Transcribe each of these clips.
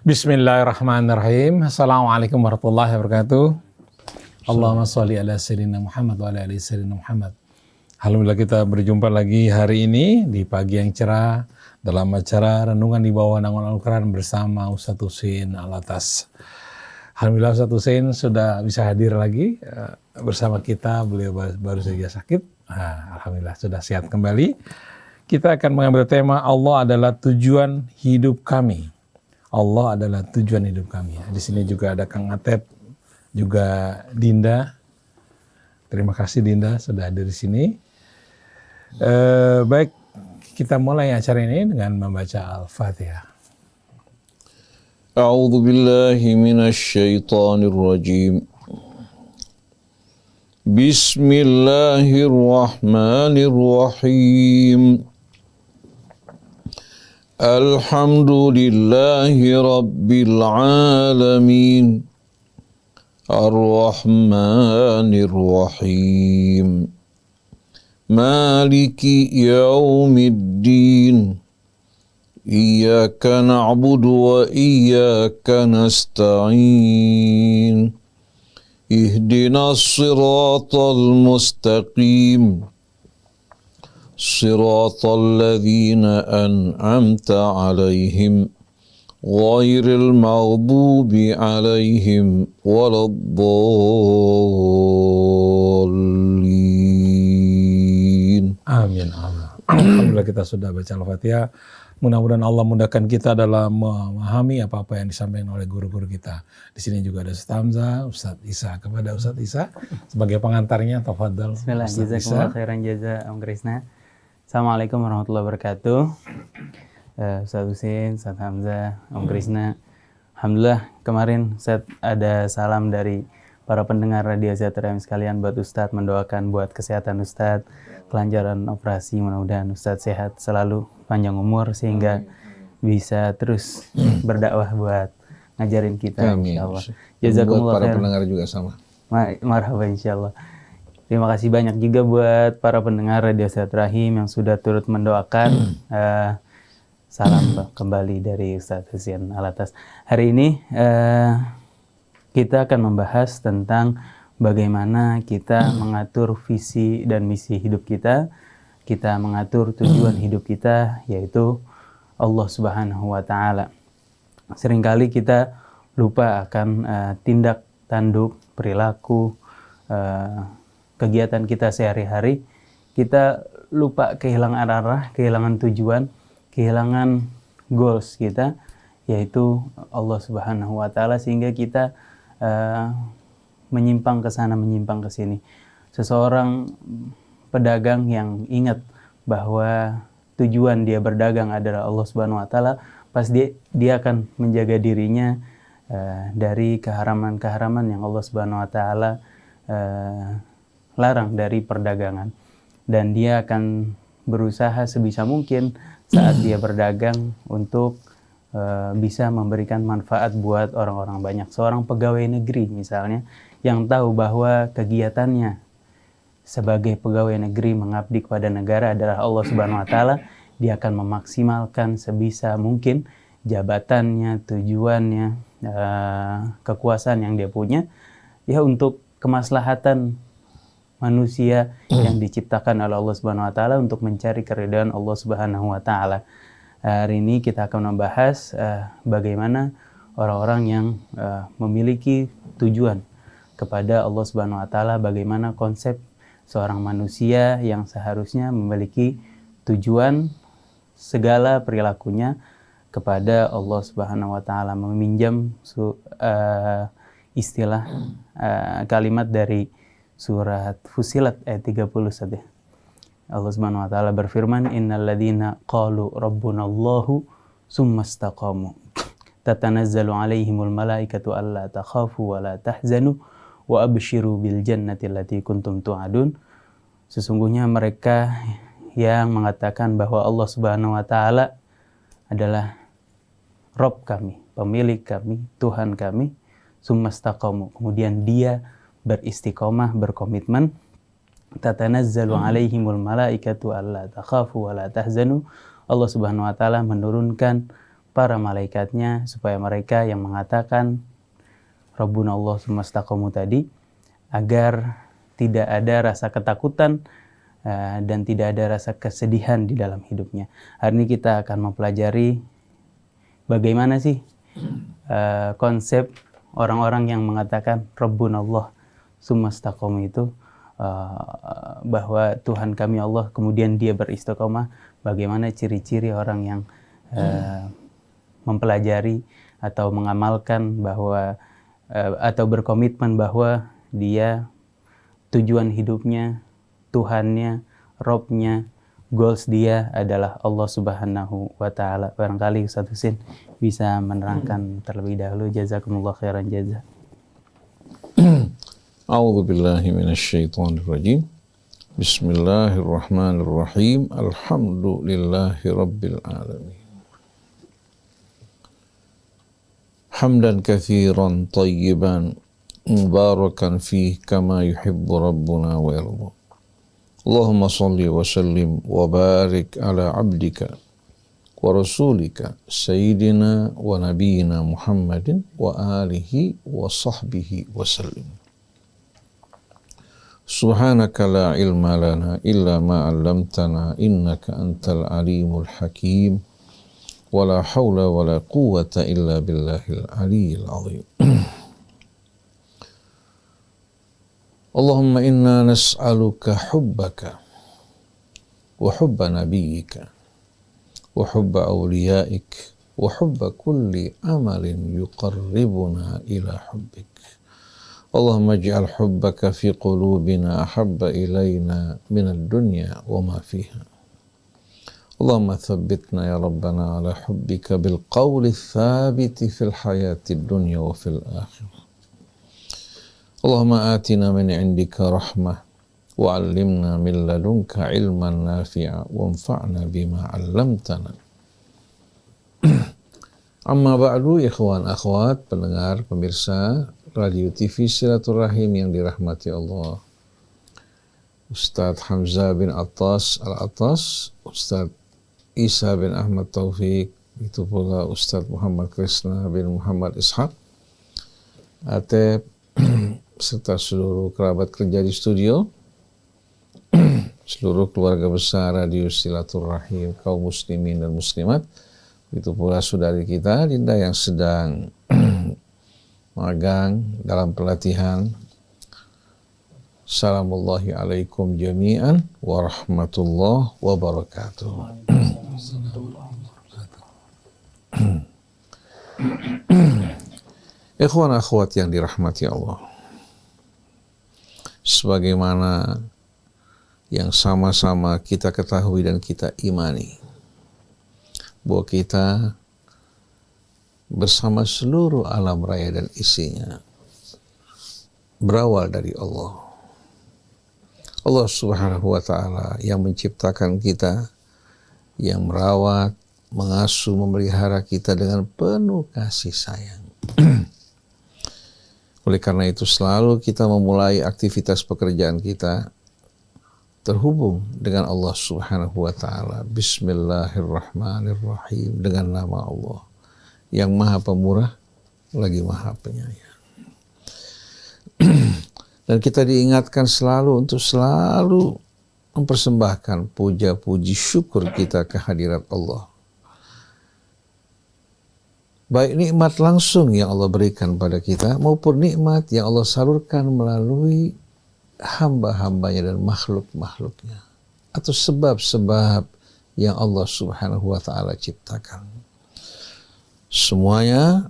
Bismillahirrahmanirrahim. Assalamualaikum warahmatullahi wabarakatuh. Allahumma sholli ala sayyidina Muhammad wa ala ali sayyidina Muhammad. Alhamdulillah kita berjumpa lagi hari ini di pagi yang cerah dalam acara renungan di bawah naungan Al-Quran bersama Ustadz Husein Alatas. Alhamdulillah Ustadz Husein sudah bisa hadir lagi bersama kita. Beliau baru saja sakit. Alhamdulillah sudah sehat kembali. Kita akan mengambil tema Allah adalah tujuan hidup kami. Allah adalah tujuan hidup kami. Di sini juga ada Kang Atep, juga Dinda. Terima kasih Dinda sudah hadir di sini. Baik, kita mulai acara ini dengan membaca Al-Fatihah. A'udzu billahi minasy syaithanir rajim. Bismillahirrahmanirrahim. Alhamdulillahi Rabbil Alamin Ar-Rahmanir Rahim Maliki Yaumiddin Iyyaka na'budu wa iyyaka nasta'in Ihdinas siratal mustaqim Siratal ladzina an'amta 'alaihim ghairil maghdubi 'alaihim waladdallin. Amin. Alhamdulillah kita sudah baca Al-Fatihah. Mudah-mudahan Allah mudahkan kita dalam memahami apa-apa yang disampaikan oleh guru-guru kita. Di sini juga ada Ustaz Hamzah, Ustaz Isa. Kepada Ustaz Isa sebagai pengantarnya, tafadhal. Bismillah, jazakumullah khairan jaza Om Krisna. Assalamualaikum warahmatullahi wabarakatuh. Ustaz Husein, Ustaz Hamzah, Om Krisna. Alhamdulillah kemarin Ustaz ada salam dari para pendengar Radio Sejahtera sekalian buat Ustaz, mendoakan buat kesehatan Ustaz, kelancaran operasi, mudah-mudahan Ustaz sehat selalu, panjang umur sehingga bisa terus berdakwah buat ngajarin kita insyaallah. Jazakumullah khairan. Para pendengar juga sama. Marhaba insyaallah. Terima kasih banyak juga buat para pendengar Radio Sejahtera yang sudah turut mendoakan. Salam kembali dari Ustadz Husein Alatas. Hari ini kita akan membahas tentang bagaimana kita mengatur visi dan misi hidup kita. Kita mengatur tujuan hidup kita, yaitu Allah Subhanahu wa Ta'ala. Seringkali kita lupa akan tindak tanduk, perilaku, kegiatan kita sehari-hari. Kita lupa kehilangan arah, kehilangan tujuan, kehilangan goals kita, yaitu Allah Subhanahu wa Ta'ala, sehingga kita menyimpang ke sana, menyimpang ke sini. Seseorang pedagang yang ingat bahwa tujuan dia berdagang adalah Allah Subhanahu wa Ta'ala, pasti dia akan menjaga dirinya dari keharaman-keharaman yang Allah Subhanahu wa Ta'ala larang dari perdagangan, dan dia akan berusaha sebisa mungkin saat dia berdagang untuk bisa memberikan manfaat buat orang-orang banyak. Seorang pegawai negeri misalnya yang tahu bahwa kegiatannya sebagai pegawai negeri mengabdi kepada negara adalah Allah Subhanahu wa Ta'ala, dia akan memaksimalkan sebisa mungkin jabatannya, tujuannya, kekuasaan yang dia punya ya untuk kemaslahatan manusia yang diciptakan oleh Allah Subhanahu wa Ta'ala, untuk mencari keridhaan Allah Subhanahu wa Ta'ala. Hari ini kita akan membahas bagaimana orang-orang yang memiliki tujuan kepada Allah Subhanahu wa Ta'ala, bagaimana konsep seorang manusia yang seharusnya memiliki tujuan segala perilakunya kepada Allah Subhanahu wa Ta'ala, meminjam istilah kalimat dari surat Fussilat ayat 30 saja. Allah Subhanahu wa Ta'ala berfirman, innal ladzina qalu rabbunallahu tsumastaqamu tatanazzalu alaihimul malaikatu alla takhafu wa la tahzanu wa abshiru bil jannati allati kuntum tu'adun. Sesungguhnya mereka yang mengatakan bahwa Allah Subhanahu wa Ta'ala adalah Rabb kami, pemilik kami, Tuhan kami, tsumastaqamu, kemudian dia beristiqomah, berkomitmen, tatanazzalu alaihimul malaikatu alla takhafu wa la tahzanu. Allah Subhanahu wa Ta'ala menurunkan para malaikatnya supaya mereka yang mengatakan Rabbuna Allah tsumma istaqamu tadi, agar tidak ada rasa ketakutan dan tidak ada rasa kesedihan di dalam hidupnya. Hari ini kita akan mempelajari bagaimana sih konsep orang-orang yang mengatakan Rabbuna Allah tsumma istaqamu itu, bahwa Tuhan kami Allah, kemudian dia beristiqomah. Bagaimana ciri-ciri orang yang mempelajari atau mengamalkan bahwa atau berkomitmen bahwa dia tujuan hidupnya, Tuhannya, Robnya, goals dia adalah Allah Subhanahu wa Ta'ala. Barangkali Ustaz Husin bisa menerangkan terlebih dahulu. Jazakumullah khairan jazak. A'udzu billahi minasyaitonir rajim. Bismillahirrahmanirrahim. Alhamdulillahi rabbil alamin. Hamdan katsiran thayyiban mubarakan fih kama yuhibbu rabbuna wa yarda. Allahumma salli wa sallim wa barik ala abdika wa rasulika sayyidina wa nabiyyina Muhammadin wa alihi wa sahbihi wa sallim. Subhanaka la ilma lana illa ma 'allamtana innaka antal alimul hakim. Wala haula wala quwwata illa billahil aliyyil azim. Allahumma inna nas'aluka hubbaka wa hubba nabiyyika wa hubba awliyaik wa hubba kulli amalin yuqarribuna ila hubbik. Allahumma ij'al hubbaka fi qulubina ahabba ilayna minad dunya wa ma fiha. Allahumma thabbitna ya Rabbana ala hubbika bil qawli thabiti fil hayati dunya wa fil akhirah. Allahumma atina min indika rahmah wa 'allimna min ladunka ilman nafi'a wa anfa'na bima 'allamtana. Amma ba'du, ikhwan akhwat, pendengar pemirsa Radio TV Silaturahim yang dirahmati Allah. Ustadz Hamzah bin Attas Al-Attas, Ustadz Isa bin Ahmad Taufik, itu pula Ustadz Muhammad Krisna bin Muhammad Ishaq Atep, serta seluruh kerabat kerja di studio, seluruh keluarga besar Radio Silaturahim, kaum muslimin dan muslimat, itu pula saudari kita Dinda yang sedang magang dalam pelatihan. Assalamullahi alaikum jami'an wa rahmatullahi wa barakatuh. Ikhwan akhwat yang dirahmati Allah, sebagaimana yang sama-sama kita ketahui dan kita imani, bahwa kita bersama seluruh alam raya dan isinya berawal dari Allah. Allah Subhanahu wa Ta'ala yang menciptakan kita, yang merawat, mengasuh, memelihara kita dengan penuh kasih sayang. Oleh karena itu selalu kita memulai aktivitas pekerjaan kita terhubung dengan Allah Subhanahu wa Ta'ala. Bismillahirrahmanirrahim, dengan nama Allah yang Maha Pemurah lagi Maha Penyayang. Dan kita diingatkan selalu untuk selalu mempersembahkan puja-puji syukur kita kehadirat Allah. Baik nikmat langsung yang Allah berikan pada kita maupun nikmat yang Allah salurkan melalui hamba-hambanya dan makhluk-makhluknya, atau sebab-sebab yang Allah Subhanahu wa Ta'ala ciptakan. Semuanya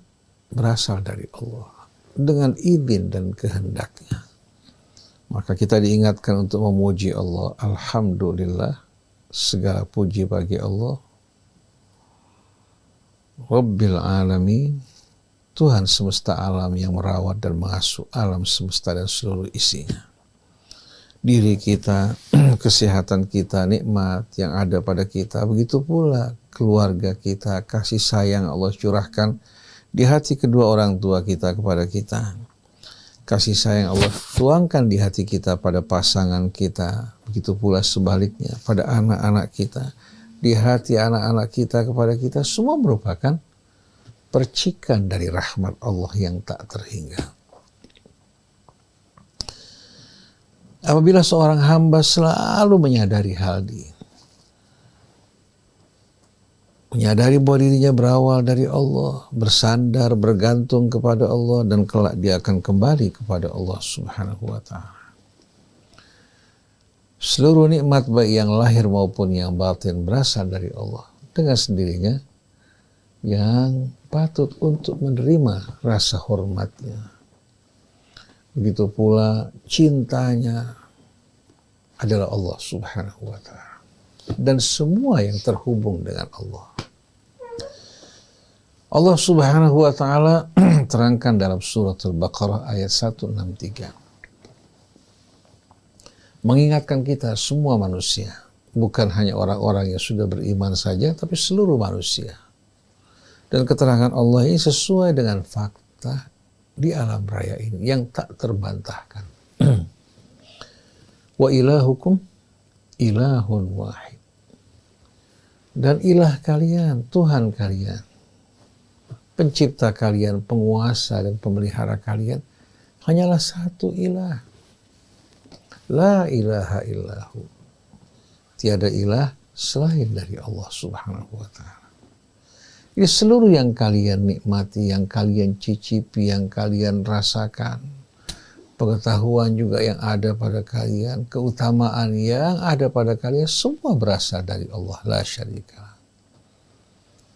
berasal dari Allah dengan izin dan kehendaknya. Maka kita diingatkan untuk memuji Allah. Alhamdulillah, segala puji bagi Allah, Rabbil Alamin, Tuhan semesta alam yang merawat dan mengasuh alam semesta dan seluruh isinya. Diri kita, kesehatan kita, nikmat yang ada pada kita, begitu pula keluarga kita, kasih sayang Allah curahkan di hati kedua orang tua kita kepada kita. Kasih sayang Allah tuangkan di hati kita pada pasangan kita, begitu pula sebaliknya pada anak-anak kita, di hati anak-anak kita kepada kita, semua merupakan percikan dari rahmat Allah yang tak terhingga. Apabila seorang hamba selalu menyadari hal ini, menyadari bahwa dirinya berawal dari Allah, bersandar, bergantung kepada Allah, dan kelak dia akan kembali kepada Allah Subhanahu wa Ta'ala. Seluruh nikmat baik yang lahir maupun yang batin berasal dari Allah. Dengan sendirinya yang patut untuk menerima rasa hormatnya. Begitu pula cintanya adalah Allah Subhanahu wa Ta'ala. Dan semua yang terhubung dengan Allah. Allah Subhanahu wa Ta'ala terangkan dalam surat Al-Baqarah ayat 163. Mengingatkan kita semua manusia, bukan hanya orang-orang yang sudah beriman saja, tapi seluruh manusia. Dan keterangan Allah ini sesuai dengan fakta di alam raya ini yang tak terbantahkan. Wa ilahukum ilahun wahid. Dan ilah kalian, Tuhan kalian, pencipta kalian, penguasa dan pemelihara kalian hanyalah satu ilah. La ilaha illahu. Tiada ilah selain dari Allah Subhanahu wa Ta'ala. Ini seluruh yang kalian nikmati, yang kalian cicipi, yang kalian rasakan, pengetahuan juga yang ada pada kalian, keutamaan yang ada pada kalian, semua berasal dari Allah. La syarika.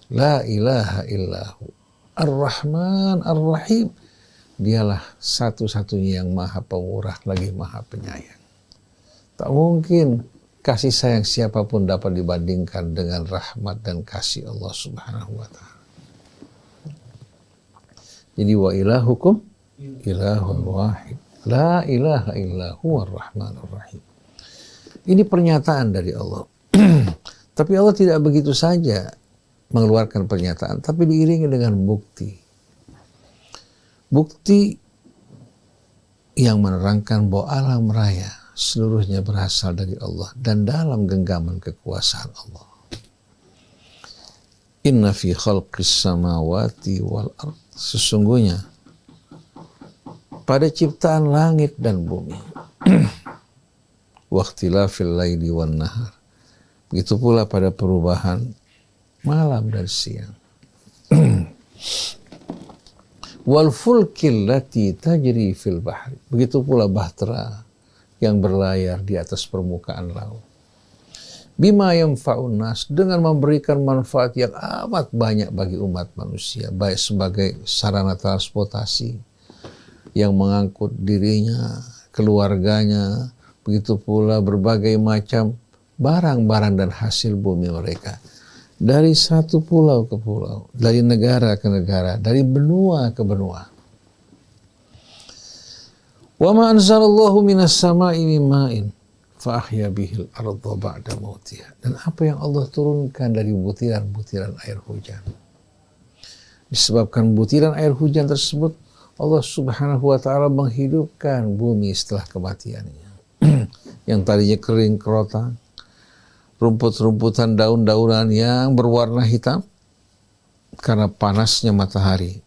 La ilaha illahu. Ar-Rahman Ar-Rahim. Dialah satu-satunya yang maha pemurah lagi maha penyayang. Tak mungkin kasih sayang siapapun dapat dibandingkan dengan rahmat dan kasih Allah Subhanahu wa Ta'ala. Jadi wa ilahukum ilahun wahid. La ilaha illahu ar-Rahman ar-Rahim. Ini pernyataan dari Allah. Tapi Allah tidak begitu saja mengeluarkan pernyataan, tapi diiringi dengan bukti. Bukti yang menerangkan bahwa alam raya seluruhnya berasal dari Allah dan dalam genggaman kekuasaan Allah. Inna fi khalqis samawati wal ard. Sesungguhnya pada ciptaan langit dan bumi. Waqtilafil laili wan nahar. Begitu pula pada perubahan malam dan siang. Wal fulkil lati tajri fil bahri. Begitu pula bahtera yang berlayar di atas permukaan laut. Bima yanfa'un nas, dengan memberikan manfaat yang amat banyak bagi umat manusia, baik sebagai sarana transportasi yang mengangkut dirinya, keluarganya, begitu pula berbagai macam barang-barang dan hasil bumi mereka. Dari satu pulau ke pulau, dari negara ke negara, dari benua ke benua. Wa ma anzalallahu minas sama'i min ma'in fa ahya bihil arda ba'da mautiha. Dan apa yang Allah turunkan dari butiran-butiran air hujan. Disebabkan butiran air hujan tersebut, Allah Subhanahu wa Ta'ala menghidupkan bumi setelah kematiannya. Yang tadinya kering kerontang, rumput-rumputan, daun-daunan yang berwarna hitam karena panasnya matahari.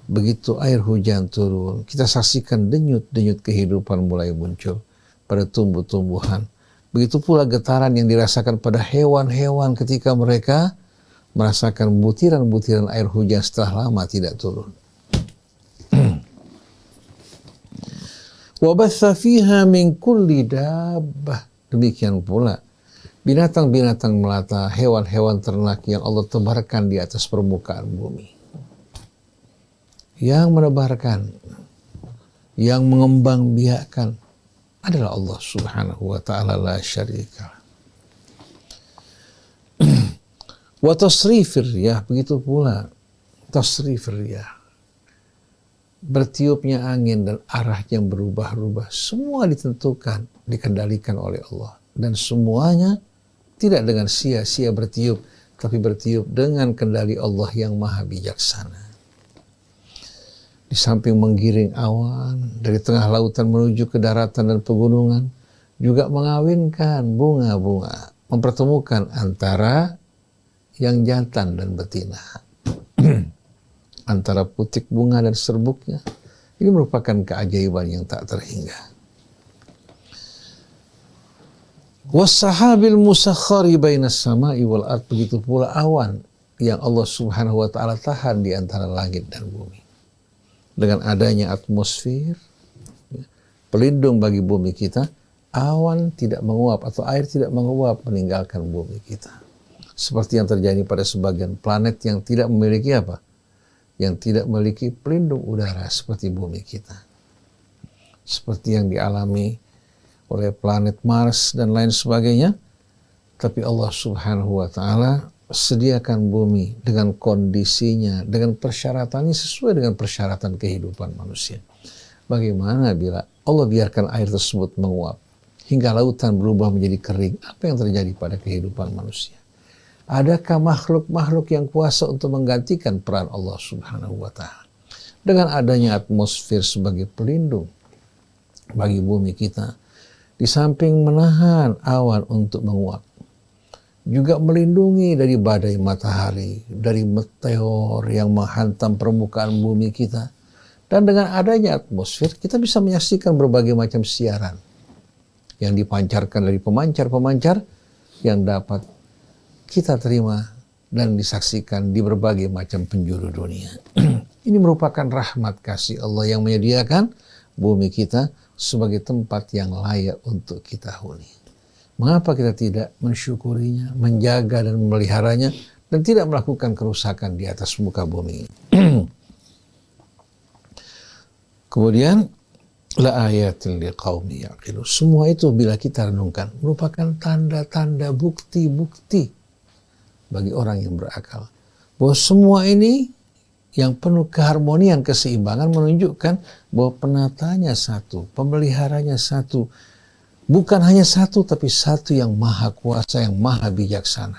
Begitu air hujan turun, kita saksikan denyut-denyut kehidupan mulai muncul pada tumbuh-tumbuhan. Begitu pula getaran yang dirasakan pada hewan-hewan ketika mereka merasakan butiran-butiran air hujan setelah lama tidak turun. Wa batha fiha min kulli dabbah. Demikian pula binatang-binatang melata, hewan-hewan ternak yang Allah tebarkan di atas permukaan bumi. Yang menebarkan, yang mengembangbiakkan adalah Allah Subhanahu wa Ta'ala, la syarika. Wa tasrifir riyah, begitu pula tasrifir riyah. Bertiupnya angin dan arahnya yang berubah-ubah, semua ditentukan, dikendalikan oleh Allah. Dan semuanya tidak dengan sia-sia bertiup, tapi bertiup dengan kendali Allah yang maha bijaksana. Di samping menggiring awan dari tengah lautan menuju ke daratan dan pegunungan, juga mengawinkan bunga-bunga, mempertemukan antara yang jantan dan betina. antara putik bunga dan serbuknya. Ini merupakan keajaiban yang tak terhingga. Wassahabil musakhkhari bainas sama'i wal ard, begitu pula awan yang Allah Subhanahu wa taala tahan di antara langit dan bumi. Dengan adanya atmosfer pelindung bagi bumi kita, awan tidak menguap atau air tidak menguap meninggalkan bumi kita. Seperti yang terjadi pada sebagian planet yang tidak memiliki apa? Yang tidak memiliki pelindung udara seperti bumi kita. Seperti yang dialami oleh planet Mars dan lain sebagainya. Tapi Allah Subhanahu wa taala sediakan bumi dengan kondisinya, dengan persyaratannya sesuai dengan persyaratan kehidupan manusia. Bagaimana bila Allah biarkan air tersebut menguap hingga lautan berubah menjadi kering? Apa yang terjadi pada kehidupan manusia? Adakah makhluk-makhluk yang kuasa untuk menggantikan peran Allah Subhanahu wa taala? Dengan adanya atmosfer sebagai pelindung bagi bumi kita, di samping menahan awan untuk menguap, juga melindungi dari badai matahari, dari meteor yang menghantam permukaan bumi kita. Dan dengan adanya atmosfer, kita bisa menyaksikan berbagai macam siaran yang dipancarkan dari pemancar-pemancar yang dapat kita terima dan disaksikan di berbagai macam penjuru dunia. Ini merupakan rahmat kasih Allah yang menyediakan bumi kita sebagai tempat yang layak untuk kita huni. Mengapa kita tidak mensyukurinya, menjaga dan memeliharanya, dan tidak melakukan kerusakan di atas muka bumi? Kemudian, la ayatin liqaumi yaqilun. Semua itu bila kita renungkan merupakan tanda-tanda, bukti-bukti bagi orang yang berakal. Bahwa semua ini yang penuh keharmonian, keseimbangan menunjukkan bahwa penatanya satu, pemeliharanya satu. Bukan hanya satu, tapi satu yang maha kuasa, yang maha bijaksana.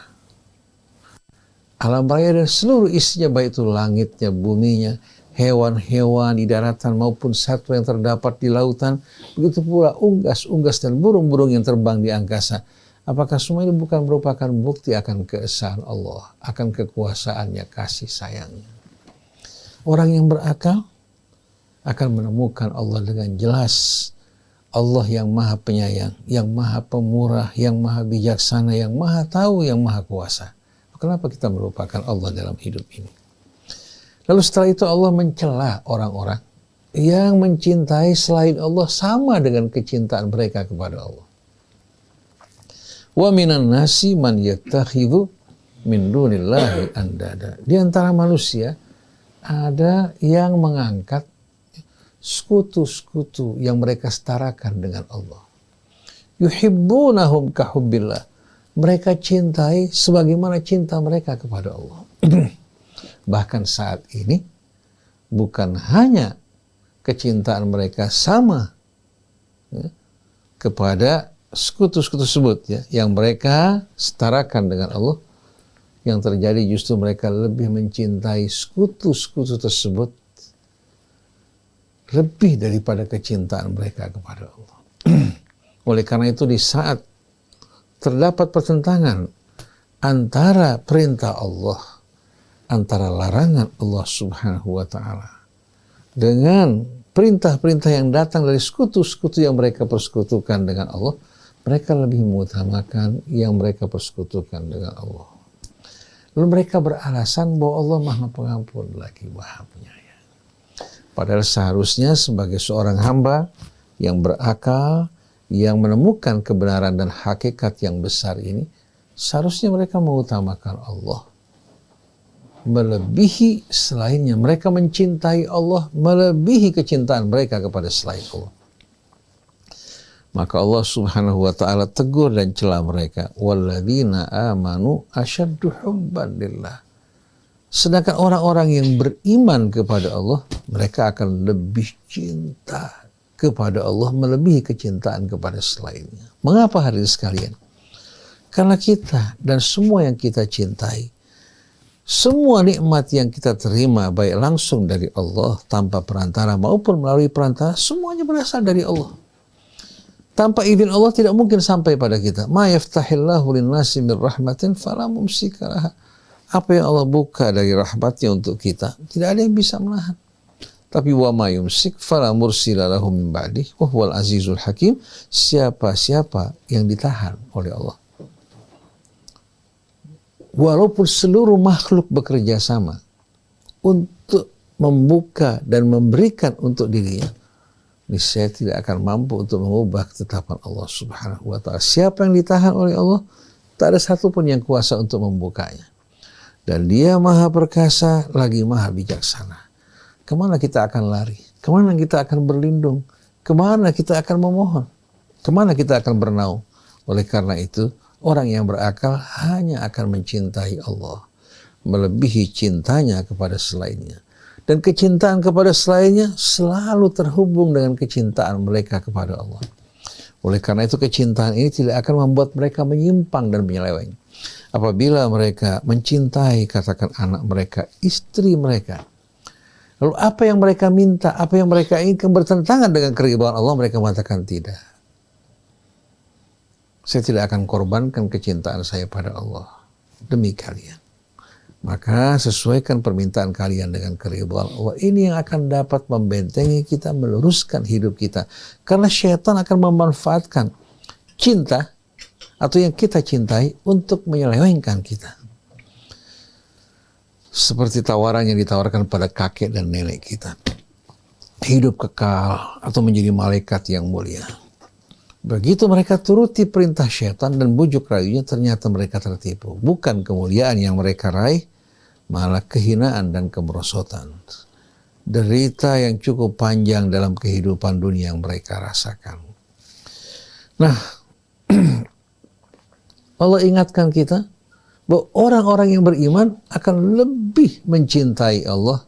Alam raya dan seluruh isinya, baik itu langitnya, buminya, hewan-hewan di daratan maupun satwa yang terdapat di lautan, begitu pula unggas-unggas dan burung-burung yang terbang di angkasa. Apakah semua ini bukan merupakan bukti akan keesaan Allah, akan kekuasaannya, kasih sayangnya? Orang yang berakal akan menemukan Allah dengan jelas. Allah yang maha penyayang, yang maha pemurah, yang maha bijaksana, yang maha tahu, yang maha kuasa. Kenapa kita melupakan Allah dalam hidup ini? Lalu setelah itu Allah mencela orang-orang yang mencintai selain Allah sama dengan kecintaan mereka kepada Allah. Wa minan nasi man yattakhidhu min dunillahi andada. Di antara manusia ada yang mengangkat sekutu-sekutu yang mereka setarakan dengan Allah. Yuhibbunahum kahubbillah. Mereka cintai sebagaimana cinta mereka kepada Allah. Bahkan saat ini bukan hanya kecintaan mereka sama kepada sekutu-sekutu tersebut yang mereka setarakan dengan Allah, yang terjadi justru mereka lebih mencintai sekutu-sekutu tersebut lebih daripada kecintaan mereka kepada Allah. Oleh karena itu, di saat terdapat pertentangan antara perintah Allah, antara larangan Allah Subhanahu wa taala dengan perintah-perintah yang datang dari sekutu-sekutu yang mereka persekutukan dengan Allah, mereka lebih mengutamakan yang mereka persekutukan dengan Allah. Lalu mereka beralasan bahwa Allah Maha Pengampun lagi Maha Penyayang. Padahal seharusnya sebagai seorang hamba yang berakal, yang menemukan kebenaran dan hakikat yang besar ini, seharusnya mereka mengutamakan Allah melebihi selainnya. Mereka mencintai Allah melebihi kecintaan mereka kepada selain Allah. Maka Allah Subhanahu wa taala tegur dan cela mereka, walladzina amanu asyaddu hubban lillah. Sedangkan orang-orang yang beriman kepada Allah, mereka akan lebih cinta kepada Allah melebihi kecintaan kepada selainnya. Mengapa hadirin sekalian? Karena kita dan semua yang kita cintai, semua nikmat yang kita terima baik langsung dari Allah tanpa perantara maupun melalui perantara, semuanya berasal dari Allah. Tanpa izin Allah tidak mungkin sampai pada kita. Ma yaftahillahu lin-nasi min rahmatin fala mumsika laha Apa yang Allah buka dari rahmatnya untuk kita, tidak ada yang bisa menahan. Tapi wa ma yumsik fala mursila lahu min ba'dih wa huwal azizul hakim. Siapa-siapa yang ditahan oleh Allah, walaupun seluruh makhluk bekerja sama untuk membuka dan memberikan untuk dirinya, niscaya tidak akan mampu untuk mengubah ketetapan Allah Subhanahu wa ta'ala. Siapa yang ditahan oleh Allah, tak ada satupun yang kuasa untuk membukanya. Dan Dia Maha Perkasa lagi Maha Bijaksana. Kemana kita akan lari? Kemana kita akan berlindung? Kemana kita akan memohon? Kemana kita akan bernaung? Oleh karena itu, orang yang berakal hanya akan mencintai Allah melebihi cintanya kepada selainnya. Dan kecintaan kepada selainnya selalu terhubung dengan kecintaan mereka kepada Allah. Oleh karena itu, kecintaan ini tidak akan membuat mereka menyimpang dan menyeleweng. Apabila mereka mencintai, katakan anak mereka, istri mereka, lalu apa yang mereka minta, apa yang mereka inginkan bertentangan dengan keridhaan Allah, mereka mengatakan tidak. Saya tidak akan korbankan kecintaan saya pada Allah demi kalian. Maka sesuaikan permintaan kalian dengan keridhaan Allah. Ini yang akan dapat membentengi kita, meluruskan hidup kita. Karena syaitan akan memanfaatkan cinta atau yang kita cintai untuk menyelewengkan kita. Seperti tawaran yang ditawarkan pada kakek dan nenek kita. Hidup kekal atau menjadi malaikat yang mulia. Begitu mereka turuti perintah syaitan dan bujuk rayunya, ternyata mereka tertipu. Bukan kemuliaan yang mereka raih, malah kehinaan dan kemerosotan. Derita yang cukup panjang dalam kehidupan dunia yang mereka rasakan. Nah, Allah ingatkan kita bahwa orang-orang yang beriman akan lebih mencintai Allah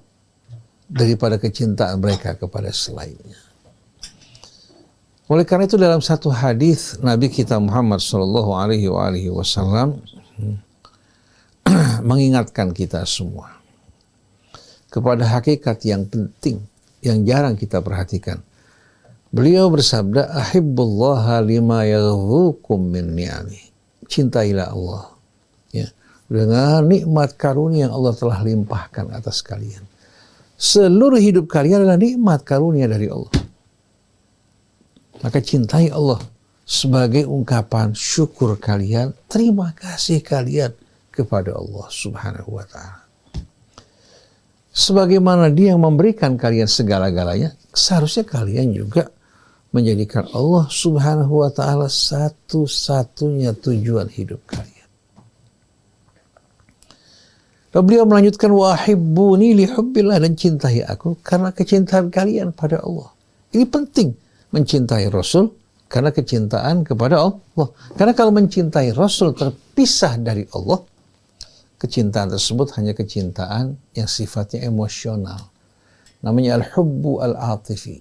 daripada kecintaan mereka kepada selainnya. Oleh karena itu, dalam satu hadis Nabi kita Muhammad SAW mengingatkan kita semua kepada hakikat yang penting yang jarang kita perhatikan. Beliau bersabda, "Ahibbullaha lima yaghzukum min ni'ami." Cintailah Allah, ya, dengan nikmat karunia yang Allah telah limpahkan atas kalian. Seluruh hidup kalian adalah nikmat karunia dari Allah. Maka cintai Allah sebagai ungkapan syukur kalian, terima kasih kalian kepada Allah Subhanahu wa ta'ala. Sebagaimana Dia yang memberikan kalian segala-galanya, seharusnya kalian juga menjadikan Allah Subhanahu wa ta'ala satu-satunya tujuan hidup kalian. Lalu beliau melanjutkan, wa ahibbuni li hubbillah, dan cintai aku karena kecintaan kalian pada Allah. Ini penting, mencintai Rasul karena kecintaan kepada Allah. Karena kalau mencintai Rasul terpisah dari Allah, kecintaan tersebut hanya kecintaan yang sifatnya emosional. Namanya al-hubbu al-atifi.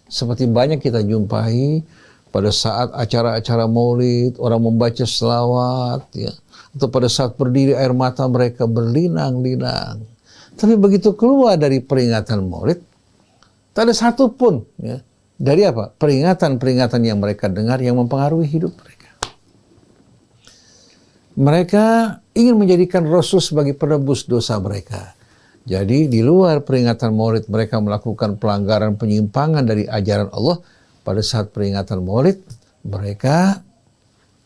Seperti banyak kita jumpai pada saat acara-acara maulid, orang membaca selawat, ya, atau pada saat berdiri air mata mereka berlinang-linang. Tapi begitu keluar dari peringatan maulid, tak ada satupun, ya, dari apa? Peringatan-peringatan yang mereka dengar yang mempengaruhi hidup mereka. Mereka ingin menjadikan Rasul sebagai penebus dosa mereka. Jadi di luar peringatan maulid mereka melakukan pelanggaran, penyimpangan dari ajaran Allah. Pada saat peringatan maulid mereka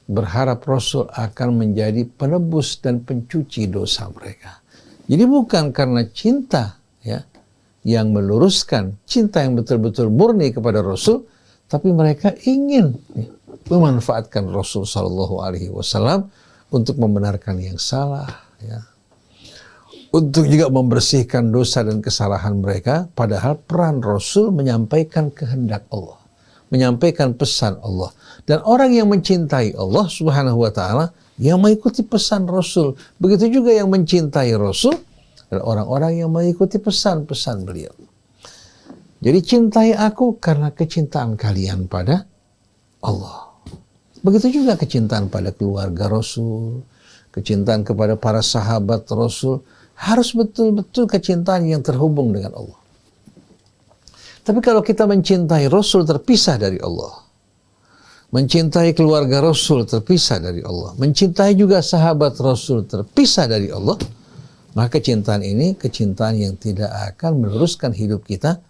berharap Rasul akan menjadi penebus dan pencuci dosa mereka. Jadi bukan karena cinta, ya, yang meluruskan, cinta yang betul-betul murni kepada Rasul, tapi mereka ingin, ya, memanfaatkan Rasul SAW untuk membenarkan yang salah, ya, untuk juga membersihkan dosa dan kesalahan mereka. Padahal peran Rasul menyampaikan kehendak Allah, menyampaikan pesan Allah. Dan orang yang mencintai Allah Subhanahu wa ta'ala yang mengikuti pesan Rasul. Begitu juga yang mencintai Rasul adalah orang-orang yang mengikuti pesan-pesan beliau. Jadi cintai aku karena kecintaan kalian pada Allah. Begitu juga kecintaan pada keluarga Rasul, kecintaan kepada para sahabat Rasul, harus betul-betul kecintaan yang terhubung dengan Allah. Tapi kalau kita mencintai Rasul terpisah dari Allah, mencintai keluarga Rasul terpisah dari Allah, mencintai juga sahabat Rasul terpisah dari Allah, Maka kecintaan ini kecintaan yang tidak akan meneruskan hidup kita,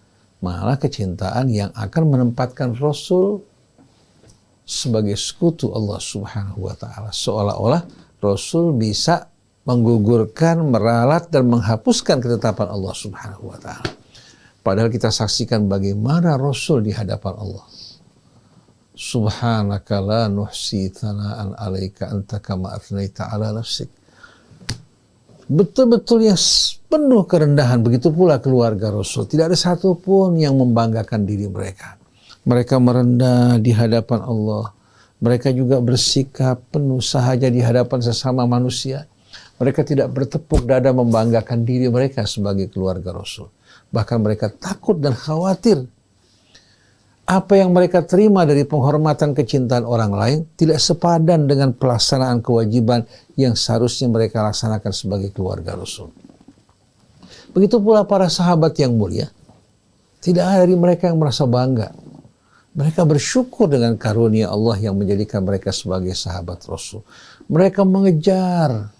malah kecintaan yang akan menempatkan Rasul sebagai sekutu Allah Subhanahu wa taala. Seolah-olah Rasul bisa menggugurkan, meralat dan menghapuskan ketetapan Allah Subhanahu wa taala. Padahal kita saksikan bagaimana Rasul di hadapan Allah. Subhanaka la nuhsi thana'an 'alaika anta kama athnaita 'ala nafsik. Betul-betul yang penuh kerendahan. Begitu pula keluarga Rasul. Tidak ada satupun yang membanggakan diri mereka. Mereka merendah di hadapan Allah. Mereka juga bersikap penuh sahaja di hadapan sesama manusia. Mereka tidak bertepuk dada membanggakan diri mereka sebagai keluarga Rasul. Bahkan mereka takut dan khawatir apa yang mereka terima dari penghormatan kecintaan orang lain tidak sepadan dengan pelaksanaan kewajiban yang seharusnya mereka laksanakan sebagai keluarga Rasul. Begitu pula para sahabat yang mulia. Tidak ada dari mereka yang merasa bangga. Mereka bersyukur dengan karunia Allah yang menjadikan mereka sebagai sahabat Rasul. Mereka mengejar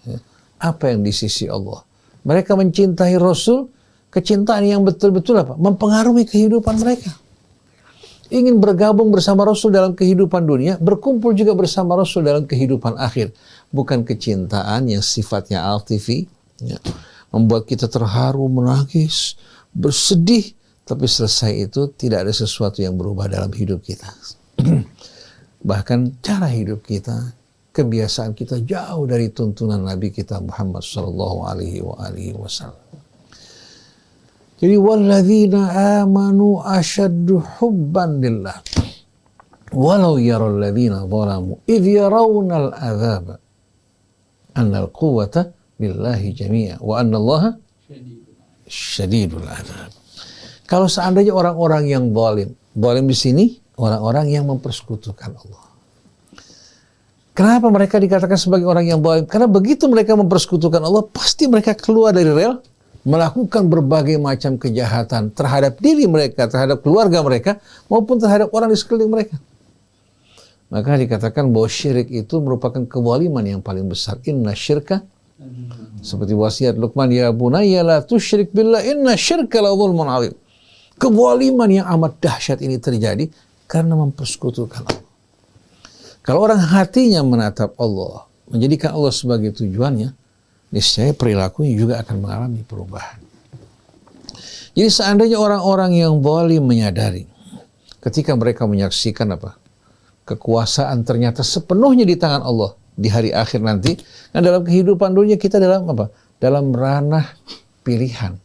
apa yang di sisi Allah. Mereka mencintai Rasul, kecintaan yang betul-betul apa? Mempengaruhi kehidupan mereka. Ingin bergabung bersama Rasul dalam kehidupan dunia, berkumpul juga bersama Rasul dalam kehidupan akhir. Bukan kecintaan yang sifatnya altifi, ya, membuat kita terharu, menangis, bersedih, tapi selesai itu tidak ada sesuatu yang berubah dalam hidup kita. Bahkan cara hidup kita, kebiasaan kita jauh dari tuntunan Nabi kita Muhammad sallallahu alaihi wasallam. Jadi walladzina amanu asyaddu hubban lillah walau yaral ladzina zalamu idh yarawnal adzab annal quwwata billahi jami'a wa anna Allaha syadidul adzab. Kalau seandainya orang-orang yang zalim di sini orang-orang yang mempersekutukan Allah. Kenapa mereka dikatakan sebagai orang yang zalim? Karena begitu mereka mempersekutukan Allah, pasti mereka keluar dari rel, melakukan berbagai macam kejahatan terhadap diri mereka, terhadap keluarga mereka, maupun terhadap orang di sekeliling mereka. Maka dikatakan bahwa syirik itu merupakan kezaliman yang paling besar. Inna syirka, seperti wasiat Luqman, ya bunayya la tusyrik billah inna syirka la zulmun 'adzim. Kezaliman yang amat dahsyat ini terjadi karena mempersekutukan Allah. Kalau orang hatinya menatap Allah, menjadikan Allah sebagai tujuannya, niscaya perilakunya juga akan mengalami perubahan. Jadi seandainya orang-orang yang zalim menyadari ketika mereka menyaksikan kekuasaan ternyata sepenuhnya di tangan Allah di hari akhir nanti, dan dalam kehidupan dunia kita dalam dalam ranah pilihan.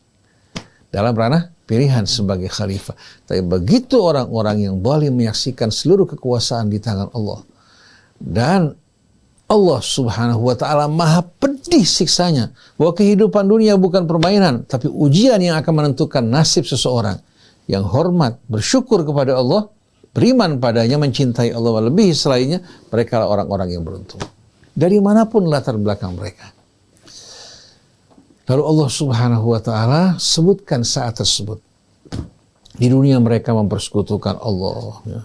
Dalam ranah pilihan sebagai khalifah. Tapi begitu orang-orang yang zalim menyaksikan seluruh kekuasaan di tangan Allah, dan Allah Subhanahu wa ta'ala maha pedih siksanya, bahwa kehidupan dunia bukan permainan, tapi ujian yang akan menentukan nasib seseorang yang hormat, bersyukur kepada Allah, beriman padanya, mencintai Allah lebih selainnya, mereka adalah orang-orang yang beruntung. Dari manapun latar belakang mereka. Lalu Allah Subhanahu wa ta'ala sebutkan saat tersebut. Di dunia mereka mempersekutukan Allah, ya.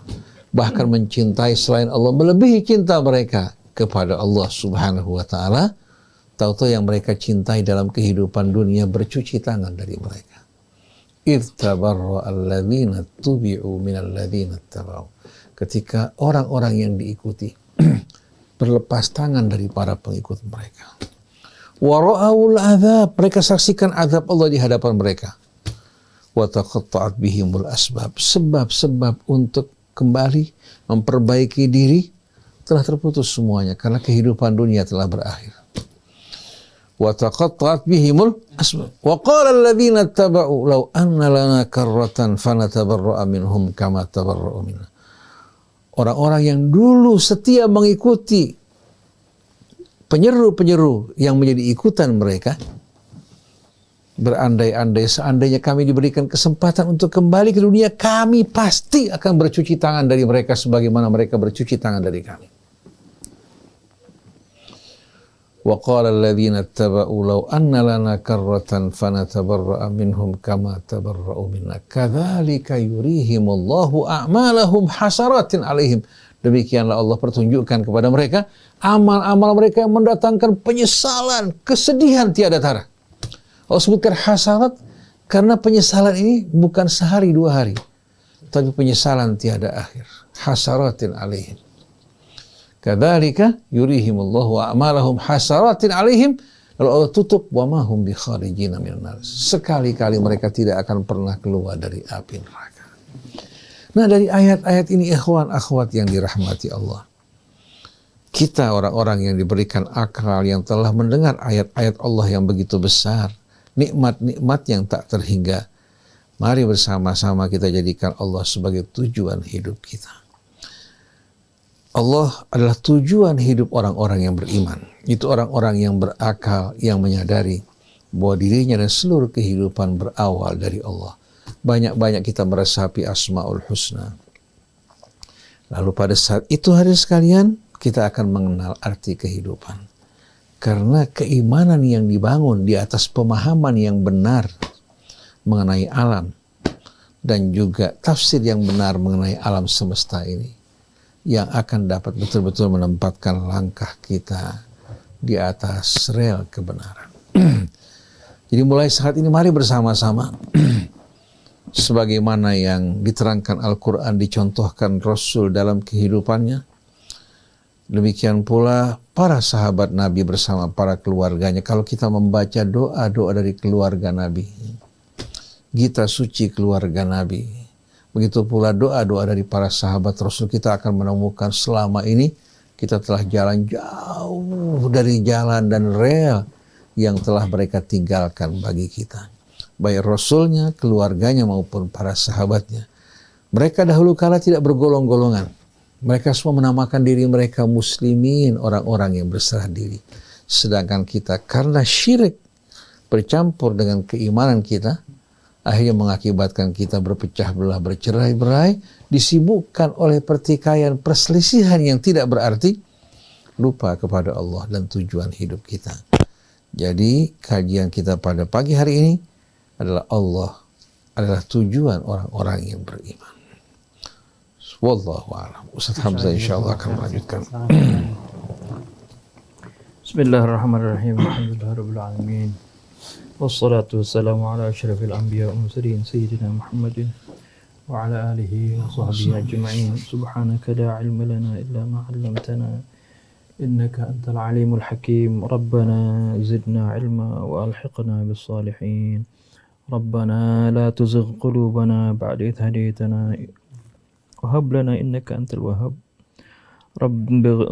Bahkan mencintai selain Allah, melebihi cinta mereka kepada Allah Subhanahu wa ta'ala. Tahu-tahu yang mereka cintai dalam kehidupan dunia bercuci tangan dari mereka. Idh tabarra'a alladzina tubi'u minal ladzina taba'u. Ketika orang-orang yang diikuti berlepas tangan dari para pengikut mereka. Wa ra'awul adzab, mereka saksikan azab Allah di hadapan mereka. Wa taqatta'at bihimul asbab, sebab-sebab untuk kembali memperbaiki diri telah terputus semuanya karena kehidupan dunia telah berakhir. Wa taqatta'at bihimul asbab. Wa qala alladziina ittaba'u law anna lana karratan fanatabarra'a minhum kama tabarra'u minna. Orang-orang yang dulu setia mengikuti penyeru-penyeru yang menjadi ikutan mereka, berandai-andai seandainya kami diberikan kesempatan untuk kembali ke dunia, kami pasti akan bercuci tangan dari mereka sebagaimana mereka bercuci tangan dari kami. Wa qala alladziina ittaba'u law anna lana karratan fanatabarra'a minhum kama tabarra'u minna kadzalika yurihimullahu a'malahum hasaratin 'alaihim. Demikianlah Allah pertunjukkan kepada mereka amal-amal mereka yang mendatangkan penyesalan, kesedihan tiada tara. Allah sebutkan hasarat karena penyesalan ini bukan sehari 2 hari, tapi penyesalan tiada akhir. Hasaratin alaihim. Kadzalika yurihimullahu a'malahum hasaratin alaihim. Lalu Allah tutup wa ma hum bi kharijina minan nar. Sekali-kali mereka tidak akan pernah keluar dari api neraka. Nah, dari ayat-ayat ini ikhwan akhwat yang dirahmati Allah, kita orang-orang yang diberikan akal, yang telah mendengar ayat-ayat Allah yang begitu besar, nikmat-nikmat yang tak terhingga, mari bersama-sama kita jadikan Allah sebagai tujuan hidup kita. Allah adalah tujuan hidup orang-orang yang beriman. Itu orang-orang yang berakal, yang menyadari bahwa dirinya dan seluruh kehidupan berawal dari Allah. Banyak-banyak kita meresapi Asmaul Husna. Lalu pada saat itu hadirin sekalian, kita akan mengenal arti kehidupan. Karena keimanan yang dibangun di atas pemahaman yang benar mengenai alam dan juga tafsir yang benar mengenai alam semesta ini yang akan dapat betul-betul menempatkan langkah kita di atas rel kebenaran. Jadi mulai saat ini mari bersama-sama sebagaimana yang diterangkan Al-Quran, dicontohkan Rasul dalam kehidupannya, demikian pula para sahabat Nabi bersama para keluarganya. Kalau kita membaca doa-doa dari keluarga Nabi, gita suci keluarga Nabi, begitu pula doa-doa dari para sahabat Rasul, kita akan menemukan selama ini kita telah jalan jauh dari jalan dan rel yang telah mereka tinggalkan bagi kita. Baik Rasulnya, keluarganya maupun para sahabatnya. Mereka dahulu kala tidak bergolong-golongan. Mereka semua menamakan diri mereka muslimin, orang-orang yang berserah diri. Sedangkan kita karena syirik bercampur dengan keimanan kita, akhirnya mengakibatkan kita berpecah belah, bercerai-berai, disibukkan oleh pertikaian, perselisihan yang tidak berarti, lupa kepada Allah dan tujuan hidup kita. Jadi kajian kita pada pagi hari ini adalah Allah adalah tujuan orang-orang yang beriman. Wallahu a'lam. Ustaz Hamzah insyaallah akan melanjutkan. Bismillahirrahmanirrahim. Alhamdulillahirabbil alamin. Wassalatu wassalamu ala asyrafil anbiya wal mursalin sayyidina Muhammadin wa ala alihi wa sahbihi ajma'in. Subhanaka la ilma lana illa ma 'allamtana innaka antal alimul hakim. Rabbana zidna ilma wa alhiqna bis salihin. Rabbana la tuzigh qulubana ba'da idh hadaytana وهب لنا إنك أنت الوهاب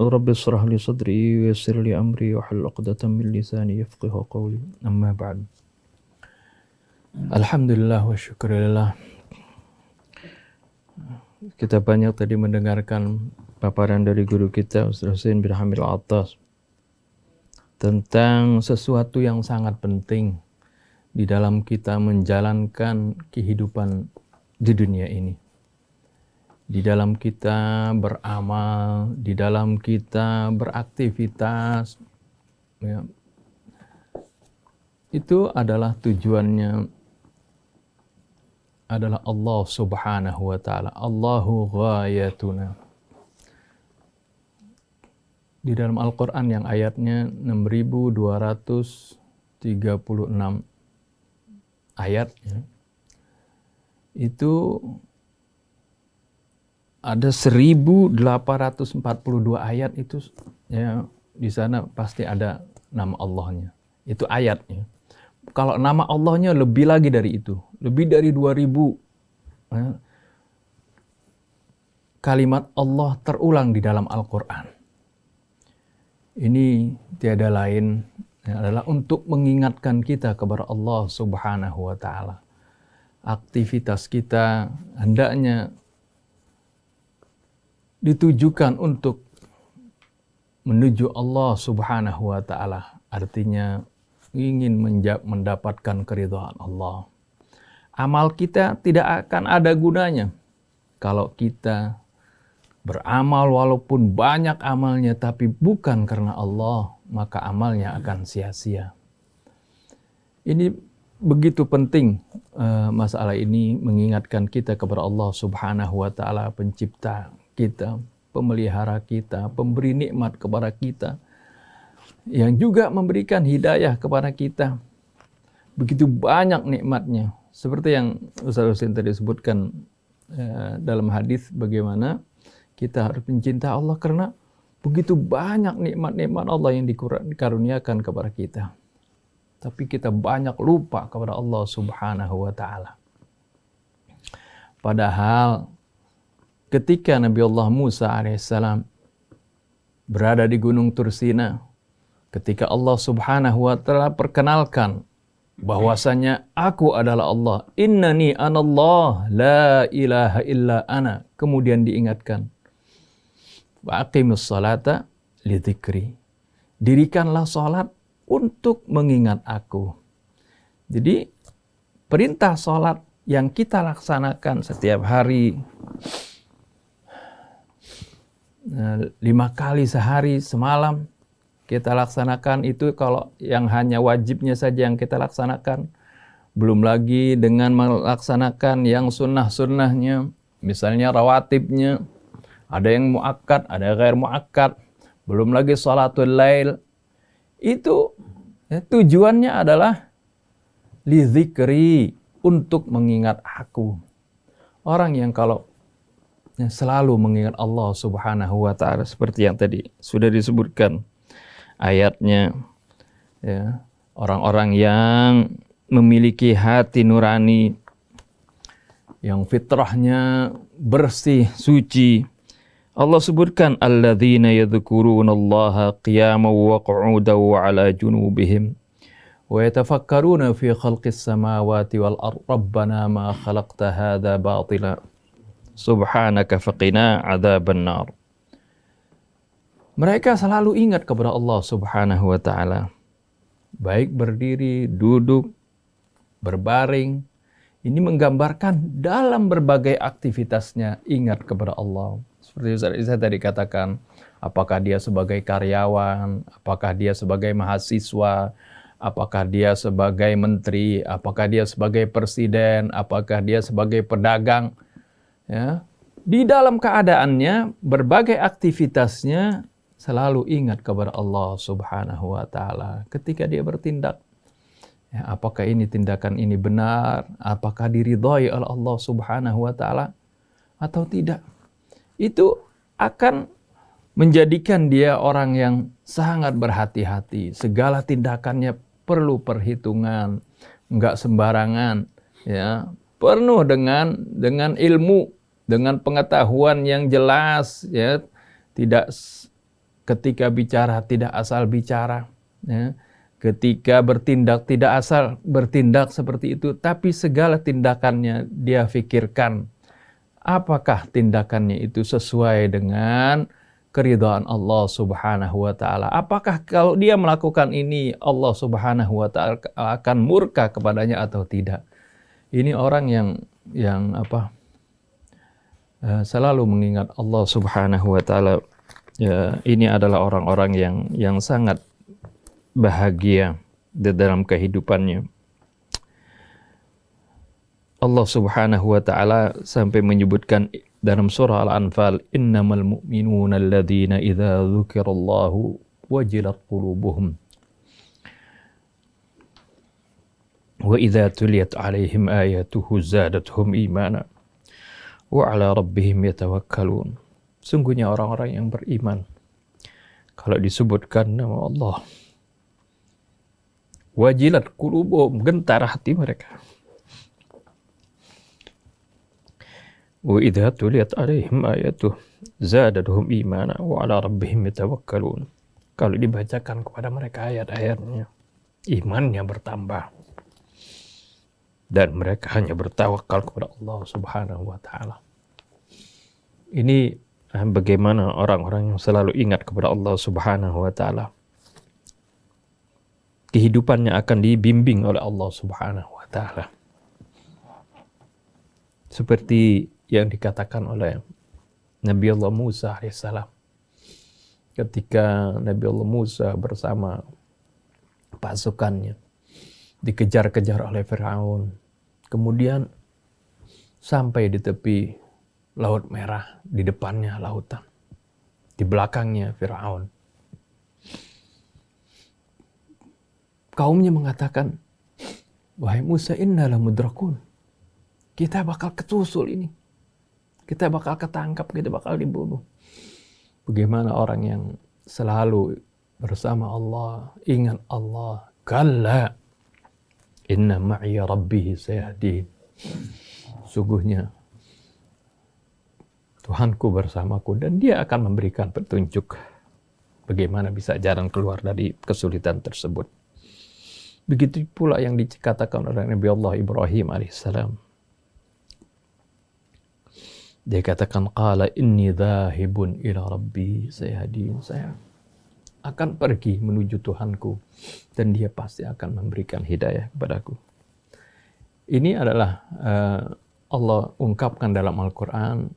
رب اشرح لي صدري ويسر لي أمري واحلل عقدة من لساني يفقهوا قولي أما بعد. Alhamdulillah wa syukurillah. Kita banyak tadi mendengarkan paparan dari guru kita Ustaz Husain bin Hamid Al-Attas tentang sesuatu yang sangat penting di dalam kita menjalankan kehidupan di dunia ini. Di dalam kita beramal, di dalam kita beraktivitas, ya, itu adalah tujuannya adalah Allah Subhanahu wa Ta'ala. Allahu ghayatuna. Di dalam Al-Quran yang ayatnya 6236 ayat, ya, itu ada 1842 ayat itu, ya, di sana pasti ada nama Allahnya. Itu ayatnya. Kalau nama Allahnya lebih lagi dari itu, lebih dari 2000 ya, kalimat Allah terulang di dalam Al-Quran. Ini tiada lain, ya, adalah untuk mengingatkan kita kepada Allah Subhanahu wa Ta'ala. Aktivitas kita hendaknya ditujukan untuk menuju Allah Subhanahu wa Ta'ala. Artinya ingin mendapatkan keridhaan Allah. Amal kita tidak akan ada gunanya kalau kita beramal walaupun banyak amalnya tapi bukan karena Allah, maka amalnya akan sia-sia. Ini begitu penting masalah ini mengingatkan kita kepada Allah Subhanahu wa Ta'ala, pencipta kita, pemelihara kita, pemberi nikmat kepada kita, yang juga memberikan hidayah kepada kita. begitu banyak nikmatnya. Seperti yang Ustaz Husain tadi sebutkan dalam hadis, bagaimana kita harus mencintai Allah karena begitu banyak nikmat-nikmat Allah yang dikaruniakan kepada kita. Tapi kita banyak lupa kepada Allah Subhanahu wa Ta'ala. Padahal ketika Nabi Allah Musa alaihissalam berada di Gunung Tursina, ketika Allah Subhanahu wa Ta'ala perkenalkan bahwasanya aku adalah Allah, innani anallah la ilaha illa ana, kemudian diingatkan, wa aqimus salata li dzikri, dirikanlah salat untuk mengingat aku. Jadi perintah salat yang kita laksanakan setiap hari 5 kali sehari semalam kita laksanakan, itu kalau yang hanya wajibnya saja yang kita laksanakan, belum lagi dengan melaksanakan yang sunnah-sunnahnya, misalnya rawatibnya, ada yang muakkad, ada yang ghair muakkad, belum lagi sholatul lail. Itu tujuannya adalah li dzikri, untuk mengingat aku. Orang yang kalau selalu mengingat Allah Subhanahu wa Ta'ala, seperti yang tadi sudah disebutkan ayatnya, ya, orang-orang yang memiliki hati nurani, yang fitrahnya bersih, suci. Allah sebutkan alladzina yadhkurunallaha qiyaman wa qu'udan wa 'ala junubihim wa yatafakkaruna fi khalqis samawati wal ardh rabbana ma khalaqta hadza batila subhanaka faqina 'adzaban nar. Mereka selalu ingat kepada Allah Subhanahu wa Ta'ala, baik berdiri, duduk, berbaring. Ini menggambarkan dalam berbagai aktivitasnya ingat kepada Allah. Seperti saya tadi katakan, apakah dia sebagai karyawan, apakah dia sebagai mahasiswa, apakah dia sebagai menteri, apakah dia sebagai presiden, apakah dia sebagai pedagang, ya. Di dalam keadaannya, berbagai aktivitasnya selalu ingat kepada Allah Subhanahu wa Ta'ala. Ketika dia bertindak, ya, apakah ini tindakan ini benar, apakah diridhai oleh Allah Subhanahu wa Ta'ala atau tidak. Itu akan menjadikan dia orang yang sangat berhati-hati. Segala tindakannya perlu perhitungan, enggak sembarangan, ya, penuh dengan ilmu, dengan pengetahuan yang jelas, ya, tidak ketika bicara tidak asal bicara, ya. Ketika bertindak tidak asal bertindak seperti itu, tapi segala tindakannya dia fikirkan apakah tindakannya itu sesuai dengan keridhaan Allah Subhanahu wa Ta'ala. Apakah kalau dia melakukan ini Allah Subhanahu wa Ta'ala akan murka kepadanya atau tidak. Ini orang yang selalu mengingat Allah Subhanahu wa Ta'ala. Ya, ini adalah orang-orang yang sangat bahagia di dalam kehidupannya. Allah Subhanahu wa Ta'ala sampai menyebutkan dalam surah Al-Anfal, innamal mu'minuna alladzina idza dzukirallahu wajilat qulubuhum wa idza tuliyat 'alaihim ayatuhu zadatuhum imana wa 'ala rabbihim yatawakkalun. Sungguhnya orang-orang yang beriman, kalau disebutkan nama Allah, wajilat qulubuhum, gentar hati mereka. Wa idza tuliyat 'alaihim ayatuhu zadatuhum imana wa 'ala rabbihim yatawakkalun. Kalau dibacakan kepada mereka ayat-ayatnya, imannya bertambah dan mereka hanya bertawakal kepada Allah Subhanahu wa Ta'ala. Ini bagaimana orang-orang yang selalu ingat kepada Allah Subhanahu wa Ta'ala. Kehidupannya akan dibimbing oleh Allah Subhanahu wa Ta'ala. Seperti yang dikatakan oleh Nabi Allah Musa alaihissalam. Ketika Nabi Allah Musa bersama pasukannya dikejar-kejar oleh Firaun, kemudian sampai di tepi Laut Merah, di depannya lautan, di belakangnya Firaun. Kaumnya mengatakan, wahai Musa, inna lamudrakun. Kita bakal ketusul ini. Kita bakal ketangkap, kita bakal dibunuh. Bagaimana orang yang selalu bersama Allah, ingat Allah. Kalla, inna ma'iya rabbihi sayahdin. Sungguhnya Tuhanku bersamaku dan dia akan memberikan petunjuk bagaimana bisa jalan keluar dari kesulitan tersebut. Begitu pula yang dikatakan oleh Nabi Allah Ibrahim alaihissalam. Dia katakan, qala inni dhahibun ila rabbi sayahdin. Saya akan pergi menuju Tuhanku dan dia pasti akan memberikan hidayah kepadaku. Ini adalah Allah ungkapkan dalam Al-Quran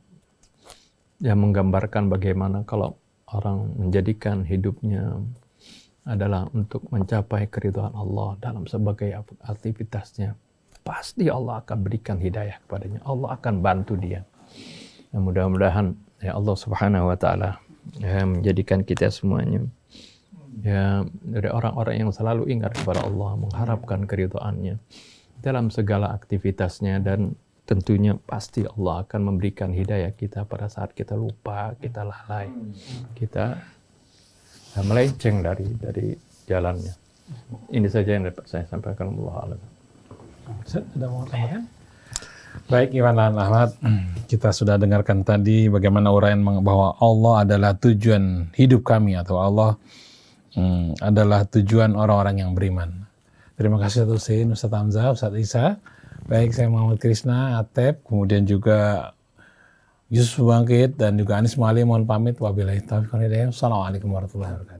yang menggambarkan bagaimana kalau orang menjadikan hidupnya adalah untuk mencapai keridhaan Allah dalam sebagai aktivitasnya, pasti Allah akan berikan hidayah kepadanya. Allah akan bantu dia. Ya, mudah-mudahan ya Allah Subhanahu wa taala ya, menjadikan kita semuanya ya dari orang-orang yang selalu ingat kepada Allah, mengharapkan keridhaannya dalam segala aktivitasnya, dan tentunya pasti Allah akan memberikan hidayah kita pada saat kita lupa, kita lalai, kita melenceng dari jalannya. Ini saja yang dapat saya sampaikan. Wallahu a'lam. Ada mau tambahkan? Baik, Iwan dan Ahmad, kita sudah dengarkan tadi bagaimana uraian bahwa Allah adalah tujuan hidup kami, atau Allah adalah tujuan orang-orang yang beriman. Terima kasih Ustaz Husein, Ustaz Hamzah, Ustaz Isa. Baik, saya Muhammad Krisna, Atep, kemudian juga Yusuf Bangkit, dan juga Anis Mali, mohon pamit. Wabillahi taufiq wal hidayah. Assalamualaikum warahmatullahi wabarakatuh.